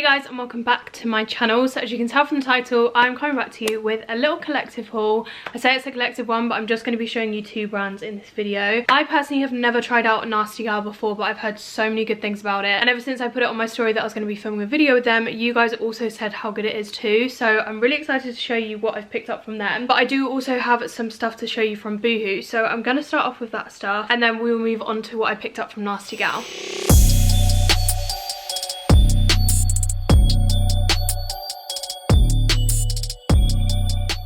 guys, and welcome back to my channel. So as you can tell from the title, I'm coming back to you with a little collective haul. I say it's a collective one, but I'm just going to be showing you two brands in this video. I personally have never tried out Nasty Gal before, but I've heard so many good things about it, and ever since I put it on my story that I was going to be filming a video with them, you guys also said how good it is too. So I'm really excited to show you what I've picked up from them, but I do also have some stuff to show you from Boohoo. So I'm going to start off with that stuff, and then we'll move on to what I picked up from Nasty Gal.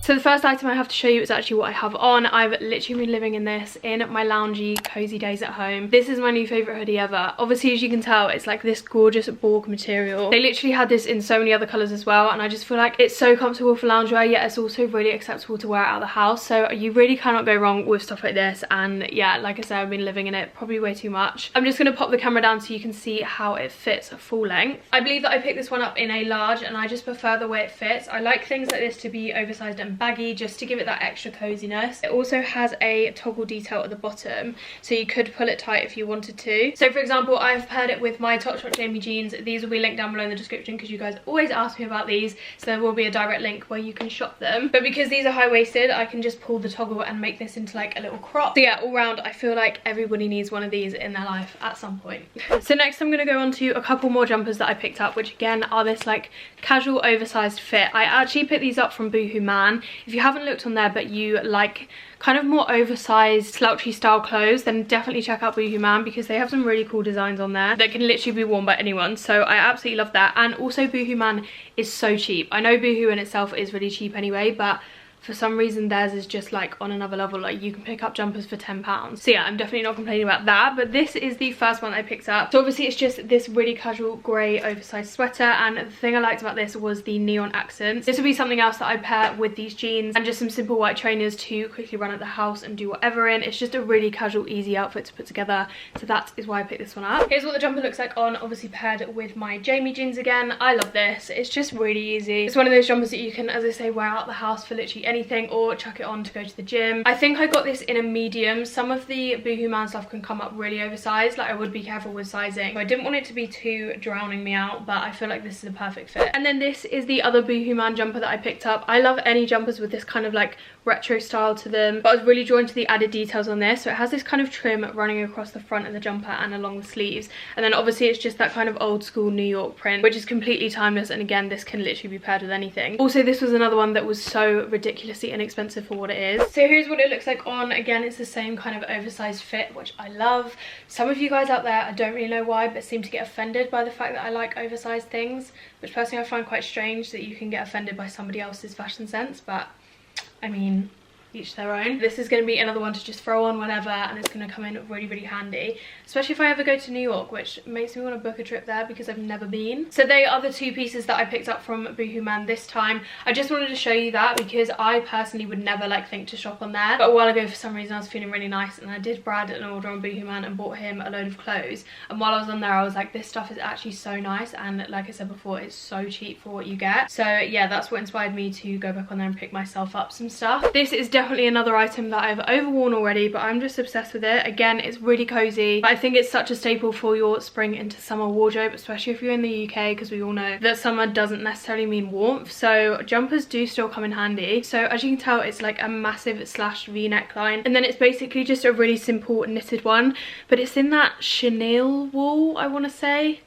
So the first item I have to show you is actually what I have on. I've literally been living in this in my loungy, cozy days at home. This is my new favourite hoodie ever. Obviously, as you can tell, it's like this gorgeous Borg material. They literally had this in so many other colours as well, and I just feel like it's so comfortable for loungewear, yet it's also really acceptable to wear out of the house. So you really cannot go wrong with stuff like this, and yeah, like I said, I've been living in it probably way too much. I'm just going to pop the camera down so you can see how it fits full length. I believe that I picked this one up in a large, and I just prefer the way it fits. I like things like this to be oversized and baggy, just to give it that extra coziness. It also has a toggle detail at the bottom, so you could pull it tight if you wanted to. So for example, I've paired it with my Topshop Jamie jeans. These will be linked down below in the description because you guys always ask me about these, so there will be a direct link where you can shop them. But because these are high-waisted, I can just pull the toggle and make this into like a little crop. So yeah, all round I feel like everybody needs one of these in their life at some point. So next I'm going to go on to a couple more jumpers that I picked up, which again are this like casual oversized fit. I actually picked these up from Boohoo Man. If you haven't looked on there but you like kind of more oversized slouchy style clothes, then definitely check out Boohoo Man because they have some really cool designs on there that can literally be worn by anyone. So I absolutely love that. And also Boohoo Man is so cheap. I know Boohoo in itself is really cheap anyway, but for some reason theirs is just like on another level. Like you can pick up jumpers for £10. So yeah, I'm definitely not complaining about that. But this is the first one I picked up. So obviously it's just this really casual grey oversized sweater, and the thing I liked about this was the neon accents. This would be something else that I'd pair with these jeans and just some simple white trainers to quickly run at the house and do whatever in. It's just a really casual, easy outfit to put together, so that is why I picked this one up. Here's what the jumper looks like on, obviously paired with my Jamie jeans again. I love this. It's just really easy. It's one of those jumpers that you can, as I say, wear out the house for literally anything, or chuck it on to go to the gym. I think I got this in a medium. Some of the Boohoo Man stuff can come up really oversized, like I would be careful with sizing. So I didn't want it to be too drowning me out, but I feel like this is a perfect fit. And then this is the other Boohoo Man jumper that I picked up. I love any jumpers with this kind of like retro style to them, but I was really drawn to the added details on this. So it has this kind of trim running across the front of the jumper and along the sleeves, and then obviously it's just that kind of old school New York print, which is completely timeless, and again this can literally be paired with anything. Also, this was another one that was so ridiculously inexpensive for what it is. So here's what it looks like on. Again, it's the same kind of oversized fit, which I love. Some of you guys out there, I don't really know why, but seem to get offended by the fact that I like oversized things, which personally I find quite strange that you can get offended by somebody else's fashion sense, but I mean, each their own. This is going to be another one to just throw on whenever, and it's going to come in really handy, especially if I ever go to New York, which makes me want to book a trip there because I've never been. So they are the two pieces that I picked up from Boohoo Man this time. I just wanted to show you that because I personally would never like think to shop on there, but a while ago for some reason I was feeling really nice, and I did Brad an order on Boohoo Man and bought him a load of clothes, and while I was on there I was like, this stuff is actually so nice, and like I said before, it's so cheap for what you get. So yeah, that's what inspired me to go back on there and pick myself up some stuff. This is definitely another item that I've overworn already, but I'm just obsessed with it. Again, it's really cozy. I think it's such a staple for your spring into summer wardrobe, especially if you're in the UK, because we all know that summer doesn't necessarily mean warmth, so jumpers do still come in handy. So as you can tell, it's like a massive slashed V neckline, and then it's basically just a really simple knitted one, but it's in that chenille wool, I want to say.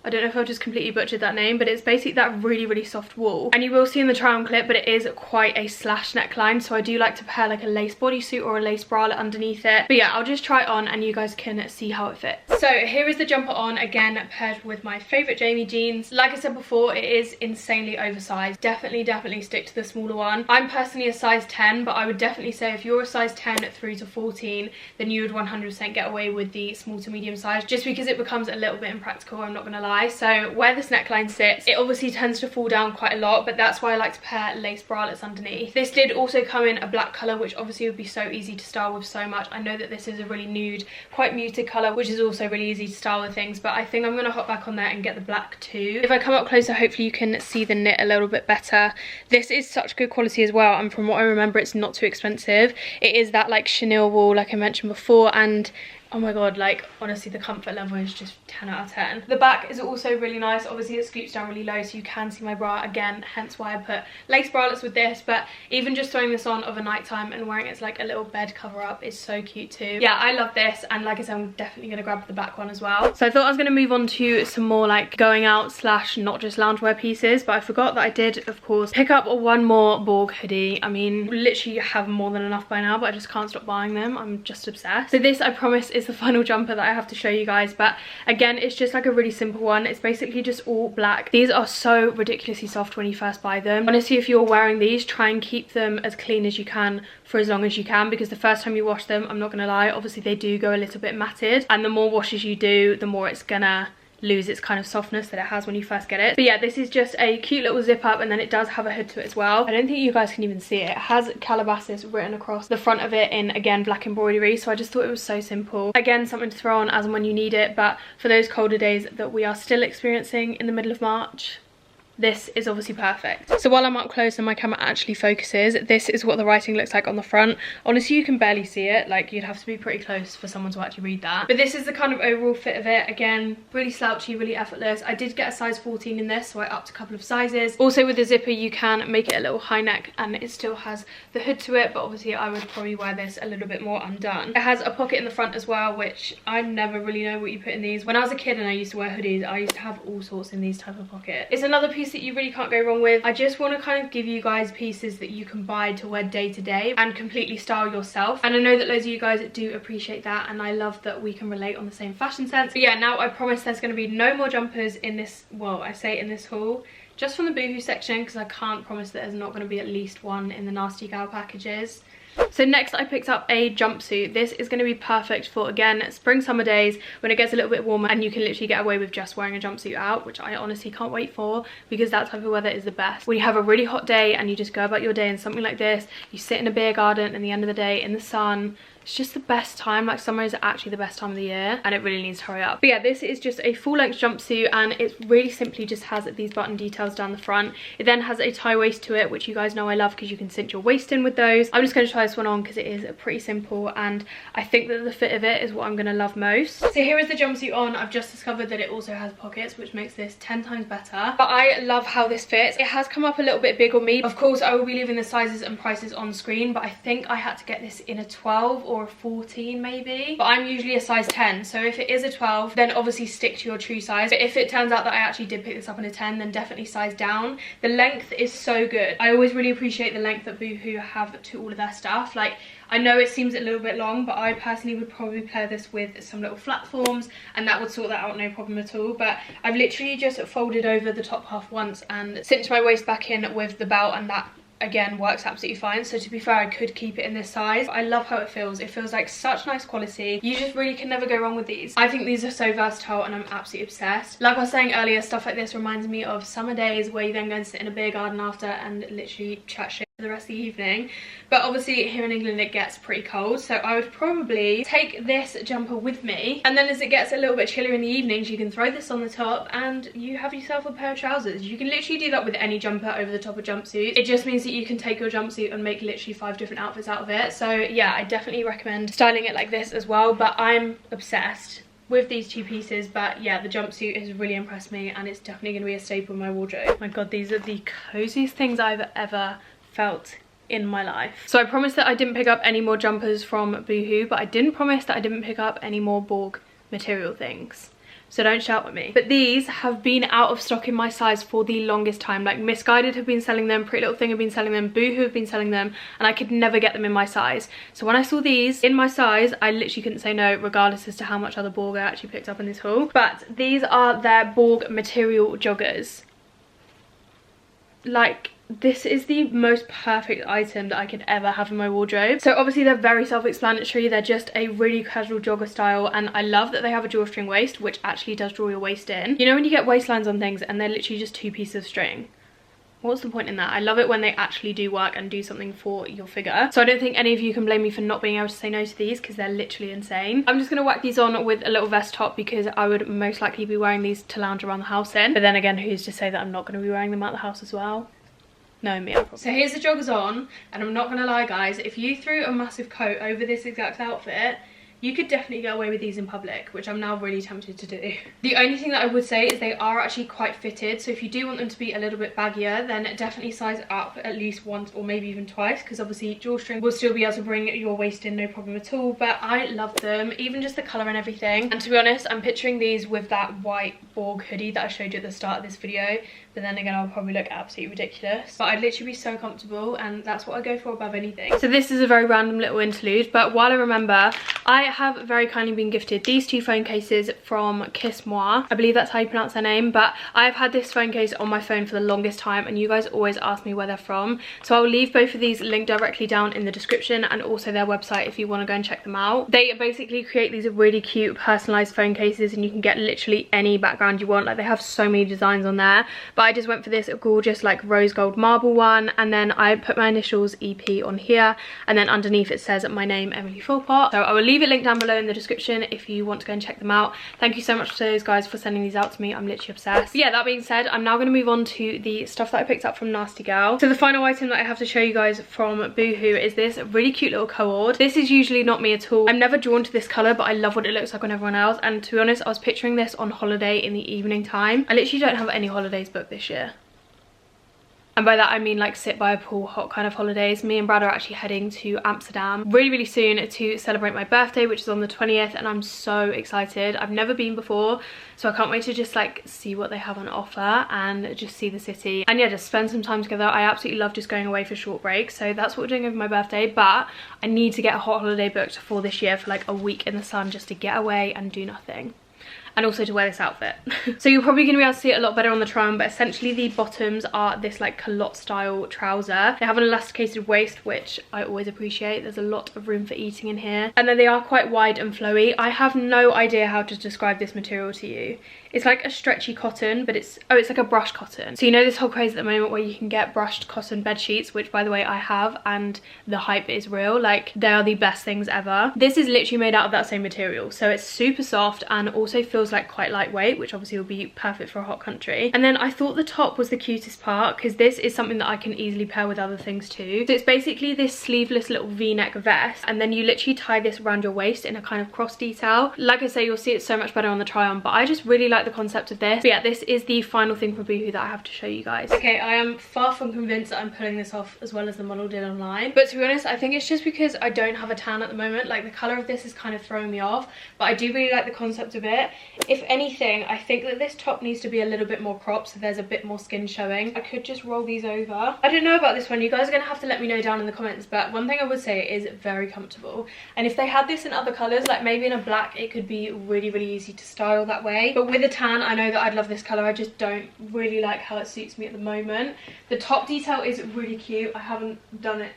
I don't know if I've just completely butchered that name, but it's basically that really soft wool. And you will see in the try on clip, but it is quite a slash neckline, so I do like to pair like a lace bodysuit or a lace bralette underneath it. But yeah, I'll just try it on and you guys can see how it fits. So here is the jumper on, again paired with my favourite Jamie jeans. Like I said before, it is insanely oversized. Definitely stick to the smaller one. I'm personally a size 10, but I would definitely say if you're a size 10 through to 14, then you would 100% get away with the small to medium size, just because it becomes a little bit impractical, I'm not gonna lie. So where this neckline sits, it obviously tends to fall down quite a lot, but that's why I like to pair lace bralettes underneath. This did also come in a black colour, which obviously would be so easy to style with so much. I know that this is a really nude, quite muted colour, which is also really easy to style with things, but I think I'm going to hop back on there and get the black too. If I come up closer, hopefully you can see the knit a little bit better. This is such good quality as well, and from what I remember, it's not too expensive. It is that like chenille wool, like I mentioned before, and Oh my god, like honestly the comfort level is just 10 out of 10. The back is also really nice. Obviously it scoops down really low so you can see my bra again, hence why I put lace bralettes with this. But even just throwing this on of a night time and wearing it as like a little bed cover up is so cute too. Yeah, I love this, and like I said, I'm definitely gonna grab the back one as well. So I thought I was gonna move on to some more like going out slash not just loungewear pieces, but I forgot that I did of course pick up one more BOOHOO hoodie. I mean literally have more than enough by now, but I just can't stop buying them. I'm just obsessed. So this, I promise, is the final jumper that I have to show you guys, but again it's just like a really simple one. It's basically just all black. These are so ridiculously soft when you first buy them. Honestly, if you're wearing these, try and keep them as clean as you can for as long as you can, because the first time you wash them, I'm not gonna lie, obviously they do go a little bit matted, and the more washes you do, the more it's gonna lose its kind of softness that it has when you first get it. But yeah, this is just a cute little zip up, and then it does have a hood to it as well. I don't think you guys can even see it. It has Calabasas written across the front of it in, again, black embroidery, so I just thought it was so simple. Again, something to throw on as and when you need it, but for those colder days that we are still experiencing in the middle of March, this is obviously perfect. So while I'm up close and my camera actually focuses, this is what the writing looks like on the front. Honestly, you can barely see it. Like, you'd have to be pretty close for someone to actually read that. But this is the kind of overall fit of it. Again, really slouchy, really effortless. I did get a size 14 in this, so I upped a couple of sizes. Also with the zipper, you can make it a little high neck and it still has the hood to it, but obviously I would probably wear this a little bit more undone. It has a pocket in the front as well, which I never really know what you put in these. When I was a kid and I used to wear hoodies, I used to have all sorts in these type of pockets. It's another piece that you really can't go wrong with. I just want to kind of give you guys pieces that you can buy to wear day to day and completely style yourself, and I know that loads of you guys do appreciate that, and I love that we can relate on the same fashion sense. But yeah, now I promise there's going to be no more jumpers in this, well, I say in this haul, just from the Boohoo section, because I can't promise that there's not going to be at least one in the Nasty Gal packages. So next I picked up a jumpsuit. This is going to be perfect for, again, spring summer days when it gets a little bit warmer and you can literally get away with just wearing a jumpsuit out, which I honestly can't wait for, because that type of weather is the best. When you have a really hot day and you just go about your day in something like this, you sit in a beer garden at the end of the day in the sun, it's just the best time. Like, summer is actually the best time of the year and it really needs to hurry up. But yeah, this is just a full length jumpsuit, and it really simply just has these button details down the front. It then has a tie waist to it, which you guys know I love because you can cinch your waist in with those. I'm just going to try this one on because it is pretty simple, and I think that the fit of it is what I'm going to love most. So here is the jumpsuit on. I've just discovered that it also has pockets, which makes this 10 times better. But I love how this fits. It has come up a little bit big on me. Of course, I will be leaving the sizes and prices on screen, but I think I had to get this in a 12 or a 14 maybe, but I'm usually a size 10, so if it is a 12 then obviously stick to your true size. But if it turns out that I actually did pick this up in a 10, then definitely size down. The length is so good. I always really appreciate the length that Boohoo have to all of their stuff. Like, I know it seems a little bit long, but I personally would probably pair this with some little platforms and that would sort that out no problem at all. But I've literally just folded over the top half once and cinched my waist back in with the belt, and that again works absolutely fine. So to be fair, I could keep it in this size. I love how it feels. It feels like such nice quality. You just really can never go wrong with these. I think these are so versatile and I'm absolutely obsessed. Like I was saying earlier, stuff like this reminds me of summer days where you then go and sit in a beer garden after and literally chat shit for the rest of the evening. But obviously here in England it gets pretty cold, so I would probably take this jumper with me, and then as it gets a little bit chillier in the evenings you can throw this on the top and you have yourself a pair of trousers. You can literally do that with any jumper over the top of jumpsuit. It just means that you can take your jumpsuit and make literally 5 different outfits out of it. So yeah, I definitely recommend styling it like this as well, but I'm obsessed with these two pieces. But yeah, the jumpsuit has really impressed me and it's definitely going to be a staple in my wardrobe. Oh my god, these are the coziest things I've ever felt in my life. So I promised that I didn't pick up any more jumpers from Boohoo, but I didn't promise that I didn't pick up any more BOOHOO material things. So don't shout at me. But these have been out of stock in my size for the longest time. Like, Misguided have been selling them, Pretty Little Thing have been selling them, Boohoo have been selling them, and I could never get them in my size. So when I saw these in my size, I literally couldn't say no, regardless as to how much other BOOHOO I actually picked up in this haul. But these are their BOOHOO material joggers. Like, this is the most perfect item that I could ever have in my wardrobe. So obviously they're very self-explanatory. They're just a really casual jogger style, and I love that they have a drawstring waist, which actually does draw your waist in. You know when you get waistlines on things and they're literally just 2 pieces of string? What's the point in that? I love it when they actually do work and do something for your figure. So I don't think any of you can blame me for not being able to say no to these, because they're literally insane. I'm just going to whack these on with a little vest top because I would most likely be wearing these to lounge around the house in. But then again, who's to say that I'm not going to be wearing them out the house as well? No, me. So here's the joggers on, and I'm not gonna lie guys, if you threw a massive coat over this exact outfit, You could definitely get away with these in public, which I'm now really tempted to do. The only thing that I would say is they are actually quite fitted, so if you do want them to be a little bit baggier, then definitely size up at least once or maybe even twice, because obviously drawstring will still be able to bring your waist in no problem at all. But I love them, even just the colour and everything. And to be honest, I'm picturing these with that white Borg hoodie that I showed you at the start of this video, but then again I'll probably look absolutely ridiculous, but I'd literally be so comfortable, and that's what I go for above anything. So this is a very random little interlude, but while I remember, I have very kindly been gifted these two phone cases from Kiss Moi. I believe that's how you pronounce their name, but I've had this phone case on my phone for the longest time, and you guys always ask me where they're from, so I'll leave both of these linked directly down in the description, and also their website if you want to go and check them out. They basically create these really cute personalized phone cases, and you can get literally any background you want. Like, they have so many designs on there, but I just went for this gorgeous like rose gold marble one, and then I put my initials EP on here, and then underneath it says my name, Emily Philpott. So I will leave it linked down below in the description if you want to go and check them out. Thank you so much to those guys for sending these out to me. I'm literally obsessed. But yeah, that being said, I'm now going to move on to the stuff that I picked up from Nasty Gal. So the final item that I have to show you guys from Boohoo is this really cute little cord. This is usually not me at all. I'm never drawn to this colour, but I love what it looks like on everyone else, and to be honest, I was picturing this on holiday in the evening time. I literally don't have any holidays booked this year. And by that I mean like sit by a pool hot kind of holidays. Me and Brad are actually heading to Amsterdam really soon to celebrate my birthday, which is on the 20th, and I'm so excited. I've never been before, so I can't wait to just like see what they have on offer and just see the city, and yeah, just spend some time together. I absolutely love just going away for short breaks, so that's what we're doing over my birthday. But I need to get a hot holiday booked for this year for like a week in the sun, just to get away and do nothing, and also to wear this outfit. So you're probably going to be able to see it a lot better on the try on, but essentially the bottoms are this like culotte style trouser. They have an elasticated waist, which I always appreciate. There's a lot of room for eating in here, and then they are quite wide and flowy. I have no idea how to describe this material to you. It's like a stretchy cotton, but it's like a brushed cotton. So you know this whole craze at the moment where you can get brushed cotton bed sheets, which by the way I have, and the hype is real. Like, they are the best things ever. This is literally made out of that same material, so it's super soft and also feels like quite lightweight, which obviously will be perfect for a hot country. And then I thought the top was the cutest part, because this is something that I can easily pair with other things too. So it's basically this sleeveless little v-neck vest, and then you literally tie this around your waist in a kind of cross detail. Like I say, you'll see it so much better on the try on, but I just really like the concept of this. But yeah, this is the final thing from Boohoo that I have to show you guys. Okay, I am far from convinced that I'm pulling this off as well as the model did online, but to be honest, I think it's just because I don't have a tan at the moment. Like, the colour of this is kind of throwing me off, but I do really like the concept of it. If anything, I think that this top needs to be a little bit more cropped, so there's a bit more skin showing. I could just roll these over. I don't know about this one. You guys are going to have to let me know down in the comments, but one thing I would say is very comfortable. And if they had this in other colours, like maybe in a black, it could be really easy to style that way. But with a tan, I know that I'd love this colour. I just don't really like how it suits me at the moment. The top detail is really cute. I haven't done it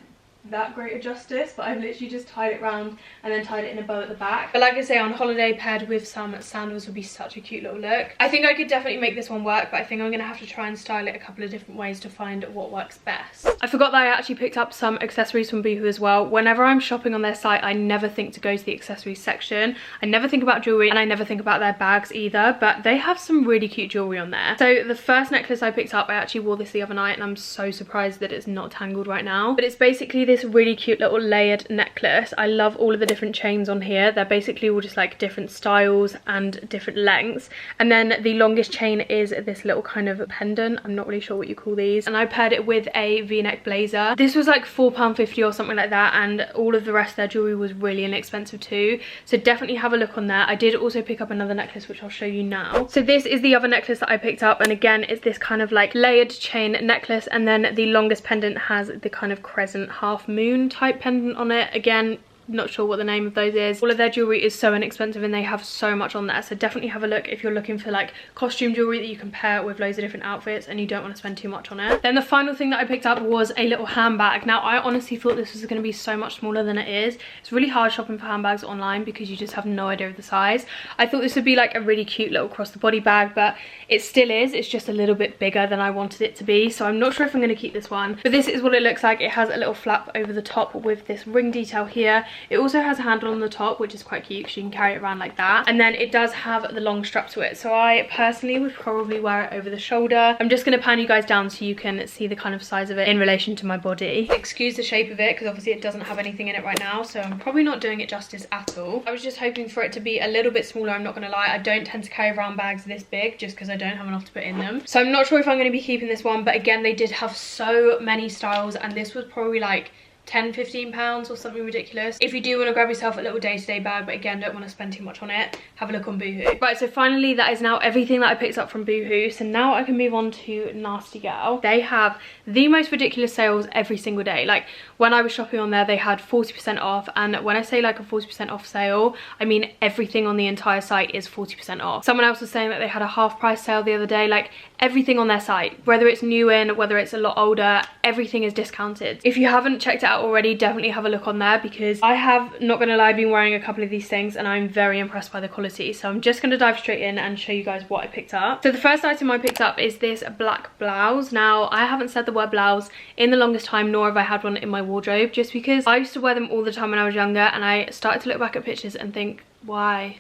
that great a justice, but I've literally just tied it round and then tied it in a bow at the back. But like I say, on holiday paired with some sandals would be such a cute little look. I think I could definitely make this one work, but I think I'm gonna have to try and style it a couple of different ways to find what works best. I forgot that I actually picked up some accessories from Boohoo as well. Whenever I'm shopping on their site, I never think to go to the accessories section. I never think about jewelry, and I never think about their bags either, but they have some really cute jewelry on there. So the first necklace I picked up, I actually wore this the other night, and I'm so surprised that it's not tangled right now. But it's basically this really cute little layered necklace. I love all of the different chains on here. They're basically all just like different styles and different lengths, and then the longest chain is this little kind of pendant. I'm not really sure what you call these, and I paired it with a v-neck blazer. This was like £4.50 or something like that, and all of the rest of their jewelry was really inexpensive too, so definitely have a look on there. I did also pick up another necklace, which I'll show you now. So this is the other necklace that I picked up, and again it's this kind of like layered chain necklace, and then the longest pendant has the kind of crescent half moon type pendant on it. Again, not sure what the name of those is. All of their jewelry is so inexpensive, and they have so much on there, so definitely have a look if you're looking for like costume jewelry that you can pair with loads of different outfits and you don't want to spend too much on it. Then the final thing that I picked up was a little handbag. Now I honestly thought this was going to be so much smaller than it is. It's really hard shopping for handbags online because you just have no idea of the size. I thought this would be like a really cute little cross the body bag, but it still is. It's just a little bit bigger than I wanted it to be, so I'm not sure if I'm going to keep this one. But this is what it looks like. It has a little flap over the top with this ring detail here, It also has a handle on the top, which is quite cute because you can carry it around like that. And then it does have the long strap to it, so I personally would probably wear it over the shoulder. I'm just going to pan you guys down so you can see the kind of size of it in relation to my body. Excuse the shape of it because obviously it doesn't have anything in it right now, so I'm probably not doing it justice at all. I was just hoping for it to be a little bit smaller, I'm not going to lie. I don't tend to carry around bags this big just because I don't have enough to put in them. So I'm not sure if I'm going to be keeping this one, but again, they did have so many styles and this was probably like £10–15 or something ridiculous. If you do want to grab yourself a little day-to-day bag, but again, don't want to spend too much on it, have a look on Boohoo. Right, so finally that is now everything that I picked up from Boohoo. So now I can move on to Nasty Gal. They have the most ridiculous sales every single day. Like when I was shopping on there, they had 40% off, and when I say like a 40% off sale, I mean everything on the entire site is 40% off. Someone else was saying that they had a half price sale the other day. Like everything on their site, whether it's new in, whether it's a lot older, everything is discounted. If you haven't checked it out already, definitely have a look on there because I have, not gonna lie, been wearing a couple of these things and I'm very impressed by the quality. So I'm just gonna dive straight in and show you guys what I picked up. So the first item I picked up is this black blouse. Now I haven't said the word blouse in the longest time, nor have I had one in my wardrobe, just because I used to wear them all the time when I was younger, and I started to look back at pictures and think, why?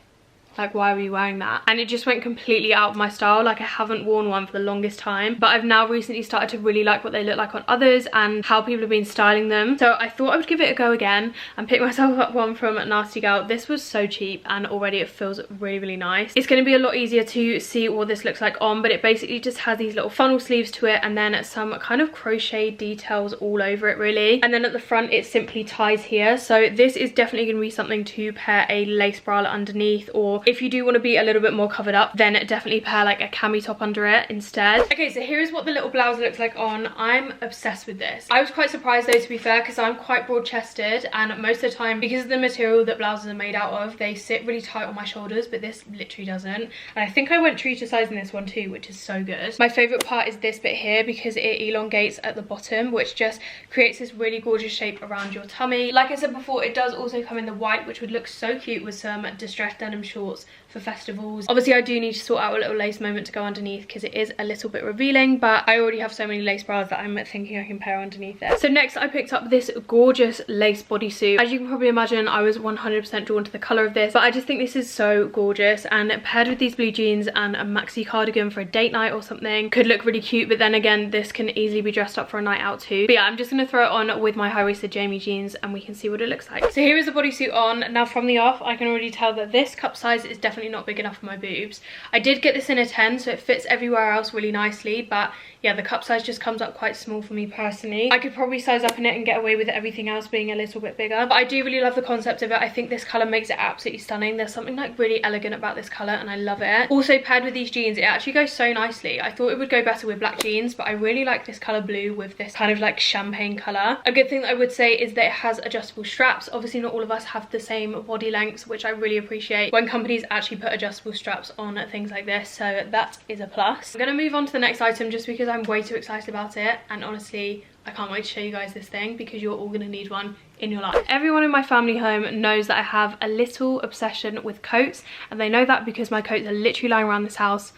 Like, why were you wearing that? And it just went completely out of my style. Like, I haven't worn one for the longest time, but I've now recently started to really like what they look like on others and how people have been styling them. So I thought I would give it a go again and pick myself up one from Nasty Gal. This was so cheap and already it feels really, really nice. It's going to be a lot easier to see what this looks like on, but it basically just has these little funnel sleeves to it and then some kind of crochet details all over it, really. And then at the front, it simply ties here. So this is definitely going to be something to pair a lace bralette underneath, or if you do want to be a little bit more covered up, then definitely pair like a cami top under it instead. Okay, so here is what the little blouse looks like on. I'm obsessed with this. I was quite surprised though, to be fair, because I'm quite broad-chested and most of the time, because of the material that blouses are made out of, they sit really tight on my shoulders, but this literally doesn't. And I think I went true to size in this one too, which is so good. My favourite part is this bit here because it elongates at the bottom, which just creates this really gorgeous shape around your tummy. Like I said before, it does also come in the white, which would look so cute with some distressed denim shorts for festivals. Obviously I do need to sort out a little lace moment to go underneath because it is a little bit revealing, but I already have so many lace bras that I'm thinking I can pair underneath it. So next I picked up this gorgeous lace bodysuit. As you can probably imagine, I was 100% drawn to the colour of this, but I just think this is so gorgeous, and paired with these blue jeans and a maxi cardigan for a date night or something could look really cute. But then again, this can easily be dressed up for a night out too. But yeah, I'm just going to throw it on with my high-waisted Jamie jeans and we can see what it looks like. So here is the bodysuit on. Now from the off, I can already tell that this cup size is definitely not big enough for my boobs. I did get this in a 10, so it fits everywhere else really nicely, but yeah, the cup size just comes up quite small for me personally. I could probably size up in it and get away with everything else being a little bit bigger, but I do really love the concept of it. I think this colour makes it absolutely stunning. There's something like really elegant about this colour and I love it. Also paired with these jeans, it actually goes so nicely. I thought it would go better with black jeans, but I really like this colour blue with this kind of like champagne colour. A good thing that I would say is that it has adjustable straps. Obviously not all of us have the same body lengths, which I really appreciate when companies actually put adjustable straps on things like this, so that is a plus. I'm going to move on to the next item just because I'm way too excited about it, and honestly I can't wait to show you guys this thing because you're all going to need one in your life. Everyone in my family home knows that I have a little obsession with coats, and they know that because my coats are literally lying around this house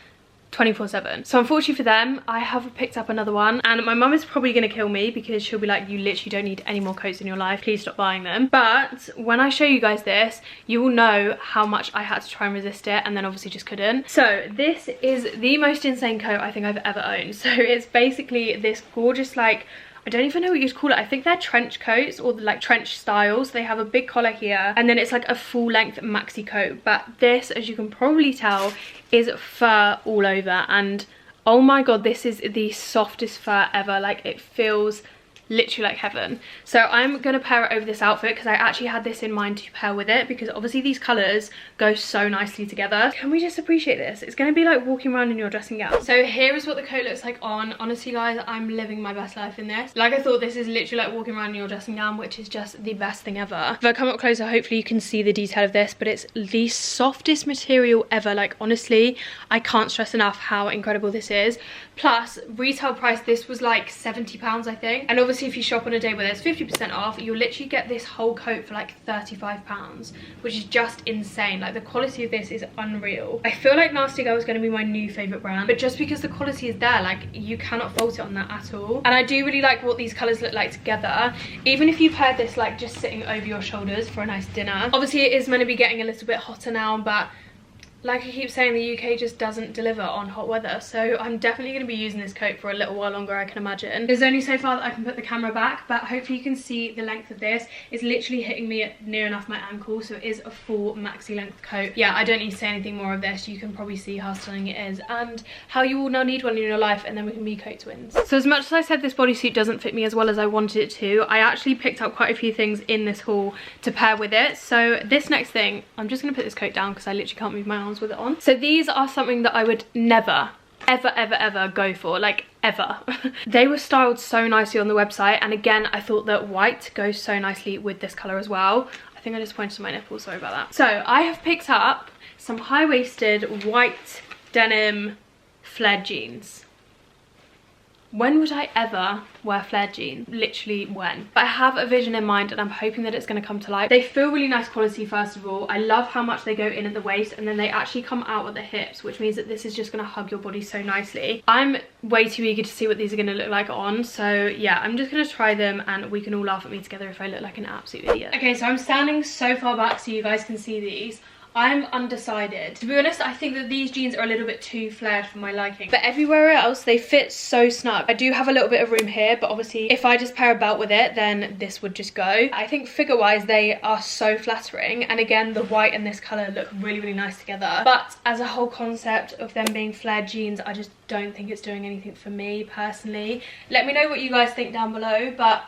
24/7. So unfortunately for them, I have picked up another one, and my mum is probably going to kill me because she'll be like, you literally don't need any more coats in your life, please stop buying them. But when I show you guys this, you will know how much I had to try and resist it, and then obviously just couldn't. So this is the most insane coat I think I've ever owned. So it's basically this gorgeous, like, I don't even know what you'd call it. I think they're trench coats, or like trench styles. They have a big collar here and then it's like a full length maxi coat, but this, as you can probably tell, is fur all over, and oh my god, this is the softest fur ever. Like, it feels literally like heaven. So I'm gonna pair it over this outfit because I actually had this in mind to pair with it, because obviously these colors go so nicely together. Can we just appreciate this? It's gonna be like walking around in your dressing gown. So here is what the coat looks like on. Honestly guys, I'm living my best life in this. Like, I thought this is literally like walking around in your dressing gown, which is just the best thing ever. If I come up closer, hopefully you can see the detail of this, but it's the softest material ever. Like, honestly, I can't stress enough how incredible this is. Plus, retail price, this was like £70 I think, and obviously obviously if you shop on a day where there's 50% off, you'll literally get this whole coat for like £35, which is just insane. Like the quality of this is unreal. I feel like Nasty Gal is going to be my new favourite brand, but just because the quality is there, like you cannot fault it on that at all. And I do really like what these colours look like together, even if you've had this like just sitting over your shoulders for a nice dinner. Obviously it is meant to be getting a little bit hotter now, but like I keep saying, the UK just doesn't deliver on hot weather, so I'm definitely going to be using this coat for a little while longer, I can imagine. There's only so far that I can put the camera back, but hopefully you can see the length of this. It's literally hitting me at near enough my ankle, so it is a full maxi length coat. Yeah, I don't need to say anything more of this. You can probably see how stunning it is and how you will now need one in your life, and then we can be coat twins. So as much as I said this bodysuit doesn't fit me as well as I wanted it to, I actually picked up quite a few things in this haul to pair with it. So this next thing, I'm just going to put this coat down because I literally can't move my arms with it on. So these are something that I would never ever go for, like ever. They were styled so nicely on the website, and again I thought that white goes so nicely with this colour as well. I think I just pointed to my nipples, sorry about that. So I have picked up some high-waisted white denim flared jeans. When would I ever wear flared jeans? Literally when. But I have a vision in mind and I'm hoping that it's going to come to life. They feel really nice quality first of all. I love how much they go in at the waist and then they actually come out at the hips, which means that this is just going to hug your body so nicely. I'm way too eager to see what these are going to look like on. So yeah, I'm just going to try them and we can all laugh at me together if I look like an absolute idiot. Okay, so I'm standing so far back so you guys can see these. I'm undecided. To be honest, I think that these jeans are a little bit too flared for my liking. But everywhere else, they fit so snug. I do have a little bit of room here, but obviously if I just pair a belt with it, then this would just go. I think figure-wise, they are so flattering. And again, the white and this colour look really, really nice together. But as a whole concept of them being flared jeans, I just don't think it's doing anything for me personally. Let me know what you guys think down below, but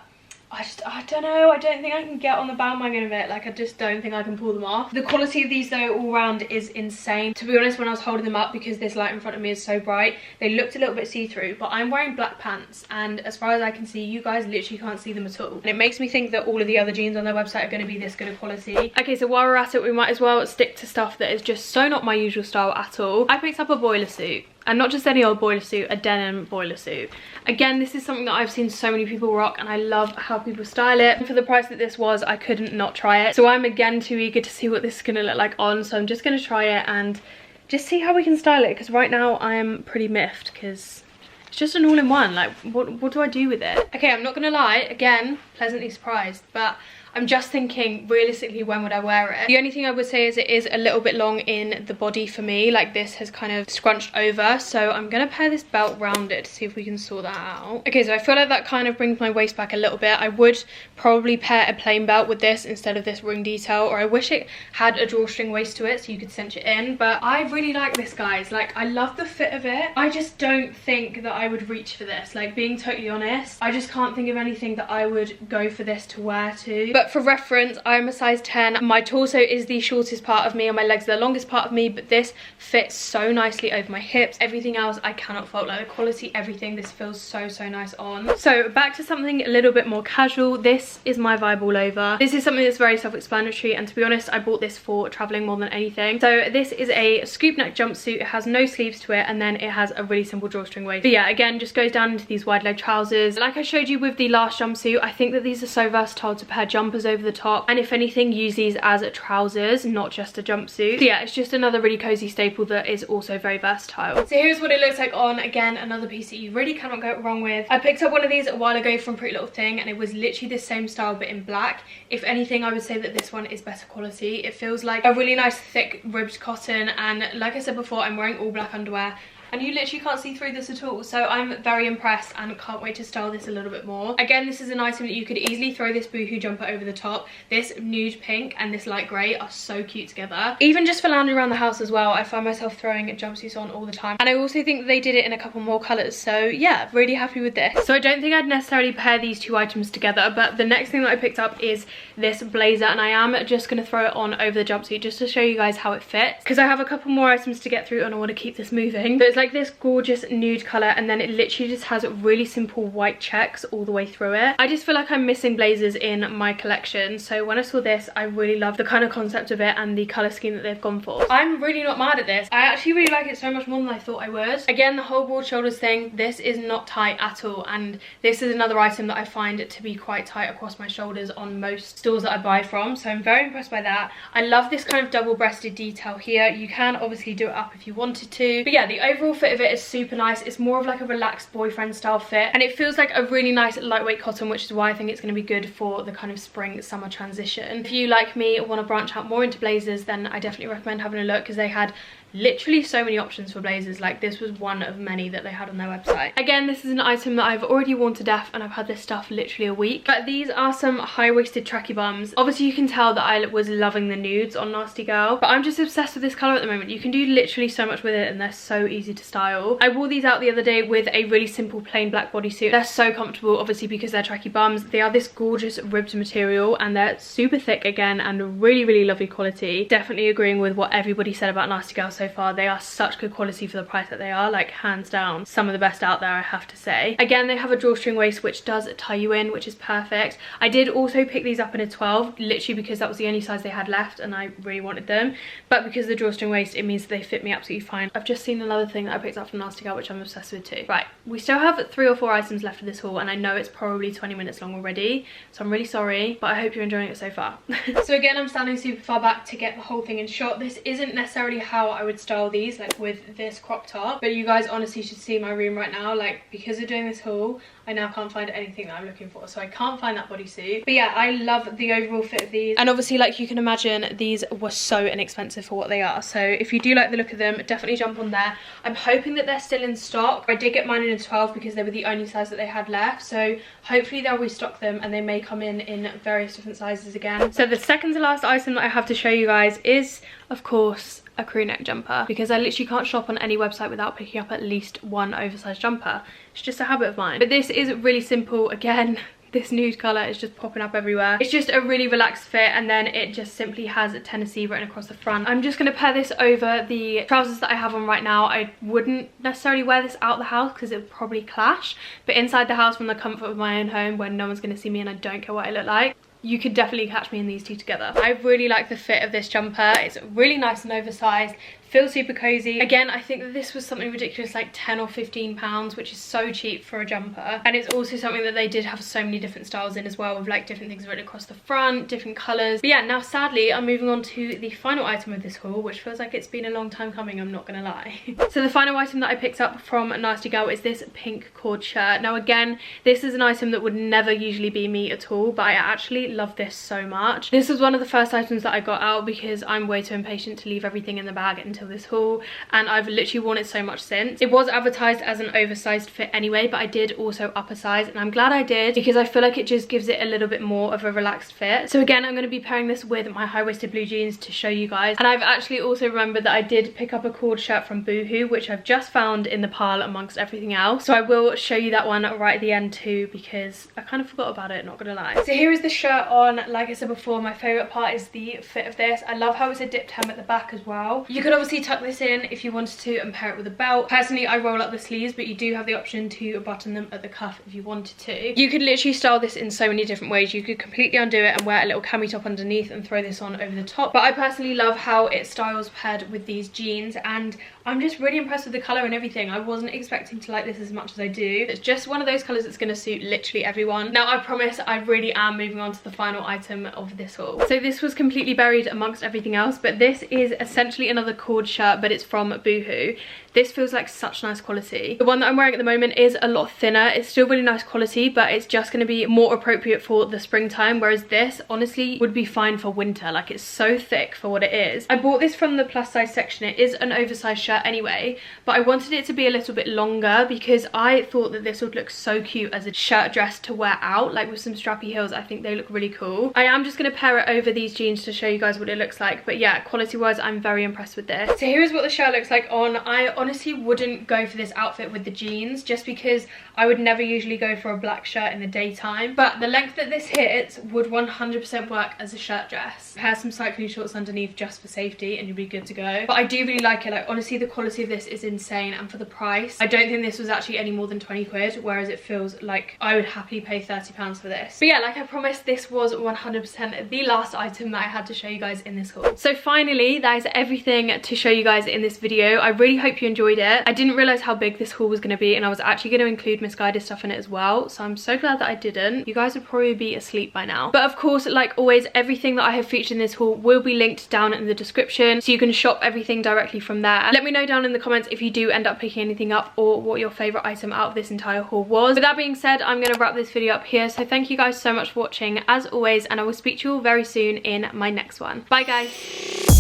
I don't know, I don't think I can get on the bandwagon of it. Like, I just don't think I can pull them off. The quality of these though all round is insane. To be honest, when I was holding them up, because this light in front of me is so bright, they looked a little bit see-through, but I'm wearing black pants and as far as I can see, you guys literally can't see them at all. And it makes me think that all of the other jeans on their website are going to be this good of quality. Okay, so while we're at it, we might as well stick to stuff that is just so not my usual style at all. I picked up a boiler suit. And not just any old boiler suit, a denim boiler suit. Again, this is something that I've seen so many people rock and I love how people style it. And for the price that this was, I couldn't not try it. So I'm again too eager to see what this is going to look like on. So I'm just going to try it and just see how we can style it. Because right now I'm pretty miffed because it's just an all-in-one. Like, what do I do with it? Okay, I'm not going to lie. Again, pleasantly surprised. But I'm just thinking, realistically, when would I wear it? The only thing I would say is it is a little bit long in the body for me. Like, this has kind of scrunched over. So I'm going to pair this belt round it to see if we can sort that out. Okay, so I feel like that kind of brings my waist back a little bit. I would probably pair a plain belt with this instead of this ring detail. Or I wish it had a drawstring waist to it so you could cinch it in. But I really like this, guys. Like, I love the fit of it. I just don't think that I would reach for this. Like, being totally honest, I just can't think of anything that I would go for this to wear to. But for reference, I'm a size 10. My torso is the shortest part of me and my legs are the longest part of me, but this fits so nicely over my hips. Everything else I cannot fault. Like, the quality, everything, this feels so nice on. So back to something a little bit more casual. This is my vibe all over. This is something that's very self-explanatory, and to be honest, I bought this for traveling more than anything. So this is a scoop neck jumpsuit. It has no sleeves to it, and then it has a really simple drawstring waist. But yeah, again, just goes down into these wide leg trousers. Like I showed you with the last jumpsuit, I think that these are so versatile to pair jumpers over the top, and if anything, use these as trousers, not just a jumpsuit. So yeah, it's just another really cozy staple that is also very versatile. So here's what it looks like on. Again, another piece that you really cannot go wrong with. I picked up one of these a while ago from Pretty Little Thing, and it was literally the same style but in black. If anything, I would say that this one is better quality. It feels like a really nice thick ribbed cotton, and like I said before, I'm wearing all black underwear and you literally can't see through this at all. So I'm very impressed and can't wait to style this a little bit more. Again, this is an item that you could easily throw this boohoo jumper over the top. This nude pink and this light grey are so cute together. Even just for lounging around the house as well, I find myself throwing jumpsuits on all the time. And I also think that they did it in a couple more colours. So yeah, really happy with this. So I don't think I'd necessarily pair these two items together, but the next thing that I picked up is this blazer, and I am just going to throw it on over the jumpsuit just to show you guys how it fits, because I have a couple more items to get through and I want to keep this moving. So it's like this gorgeous nude colour, and then it literally just has really simple white checks all the way through it. I just feel like I'm missing blazers in my collection, so when I saw this I really love the kind of concept of it and the colour scheme that they've gone for. I'm really not mad at this. I actually really like it so much more than I thought I would. Again, the whole broad shoulders thing, this is not tight at all, and this is another item that I find to be quite tight across my shoulders on most stores that I buy from, so I'm very impressed by that. I love this kind of double-breasted detail here. You can obviously do it up if you wanted to, but yeah, the overall fit of it is super nice. It's more of like a relaxed boyfriend style fit, and it feels like a really nice lightweight cotton, which is why I think it's going to be good for the kind of spring summer transition. If you, like me, want to branch out more into blazers, then I definitely recommend having a look, because they had literally so many options for blazers. Like, this was one of many that they had on their website. Again, this is an item that I've already worn to death, and I've had this stuff literally a week. But these are some high-waisted tracky bums. Obviously you can tell that I was loving the nudes on Nasty Gal, but I'm just obsessed with this colour at the moment. You can do literally so much with it, and they're so easy to style. I wore these out the other day with a really simple plain black bodysuit. They're so comfortable, obviously because they're tracky bums. They are this gorgeous ribbed material, and they're super thick again, and really lovely quality. Definitely agreeing with what everybody said about Nasty Gal so far. They are such good quality for the price that they are, like hands down some of the best out there, I have to say. Again, they have a drawstring waist which does tie you in, which is perfect. I did also pick these up in a 12, literally because that was the only size they had left and I really wanted them, but because of the drawstring waist it means that they fit me absolutely fine. I've just seen another thing that I picked up from Nasty Gal which I'm obsessed with too. Right, we still have 3 or 4 items left of this haul, and I know it's probably 20 minutes long already, so I'm really sorry, but I hope you're enjoying it so far. So again, I'm standing super far back to get the whole thing in shot. This isn't necessarily how I would style these, like with this crop top, but you guys honestly should see my room right now. Like, because of doing this haul, I now can't find anything that I'm looking for, so I can't find that bodysuit. But yeah, I love the overall fit of these, and obviously, like you can imagine, these were so inexpensive for what they are. So if you do like the look of them, definitely jump on there. I'm hoping that they're still in stock. I did get mine in a 12 because they were the only size that they had left, so hopefully they'll restock them and they may come in various different sizes again. So the second to last item that I have to show you guys is, of course, a crew neck jumper, because I literally can't shop on any website without picking up at least one oversized jumper. It's just a habit of mine. But this is really simple. Again, this nude colour is just popping up everywhere. It's just a really relaxed fit, and then it just simply has a Tennessee written across the front. I'm just going to pair this over the trousers that I have on right now. I wouldn't necessarily wear this out the house because it would probably clash, but inside the house from the comfort of my own home where no one's going to see me and I don't care what I look like, you could definitely catch me in these two together. I really like the fit of this jumper. It's really nice and oversized. Feels super cozy. Again, I think that this was something ridiculous like 10 or 15 pounds, which is so cheap for a jumper. And it's also something that they did have so many different styles in as well, with like different things written across the front, different colours. But yeah, now sadly I'm moving on to the final item of this haul, which feels like it's been a long time coming, I'm not gonna lie. So the final item that I picked up from Nasty Gal is this pink cord shirt. Now again, this is an item that would never usually be me at all, but I actually love this so much. This was one of the first items that I got out because I'm way too impatient to leave everything in the bag until this haul, and I've literally worn it so much since. It was advertised as an oversized fit anyway, but I did also up a size, and I'm glad I did because I feel like it just gives it a little bit more of a relaxed fit. So again, I'm going to be pairing this with my high-waisted blue jeans to show you guys. And I've actually also remembered that I did pick up a cord shirt from Boohoo, which I've just found in the pile amongst everything else, so I will show you that one right at the end too, because I kind of forgot about it, not gonna lie. So here is the shirt on. Like I said before, my favorite part is the fit of this. I love how it's a dipped hem at the back as well. You could obviously tuck this in if you wanted to and pair it with a belt. Personally, I roll up the sleeves, but you do have the option to button them at the cuff if you wanted to. You could literally style this in so many different ways. You could completely undo it and wear a little cami top underneath and throw this on over the top, but I personally love how it styles paired with these jeans, and I'm just really impressed with the colour and everything. I wasn't expecting to like this as much as I do. It's just one of those colours that's going to suit literally everyone. Now I promise I really am moving on to the final item of this haul. So this was completely buried amongst everything else, but this is essentially another cord shirt, but it's from Boohoo. This feels like such nice quality. The one that I'm wearing at the moment is a lot thinner. It's still really nice quality, but it's just going to be more appropriate for the springtime, whereas this honestly would be fine for winter. Like, it's so thick for what it is. I bought this from the plus size section. It is an oversized shirt anyway, but I wanted it to be a little bit longer because I thought that this would look so cute as a shirt dress to wear out, like with some strappy heels. I think they look really cool. I am just going to pair it over these jeans to show you guys what it looks like, but yeah, quality wise I'm very impressed with this. this. So here is what the shirt looks like on. I honestly wouldn't go for this outfit with the jeans just because I would never usually go for a black shirt in the daytime, but the length that this hits would 100% work as a shirt dress. Pair some cycling shorts underneath just for safety and you'll be good to go. But I do really like it. Like, honestly, the quality of this is insane, and for the price, I don't think this was actually any more than 20 quid, whereas it feels like I would happily pay £30 for this. But yeah, like I promised, this was 100% the last item that I had to show you guys in this haul. So finally, that is everything to show you guys in this video. I really hope you enjoyed it. I didn't realise how big this haul was going to be, and I was actually going to include misguided stuff in it as well, so I'm so glad that I didn't. You guys would probably be asleep by now. But of course, like always, everything that I have featured in this haul will be linked down in the description, so you can shop everything directly from there. Let me know down in the comments if you do end up picking anything up or what your favourite item out of this entire haul was. With that being said, I'm going to wrap this video up here, so thank you guys so much for watching as always, and I will speak to you all very soon in my next one. Bye guys.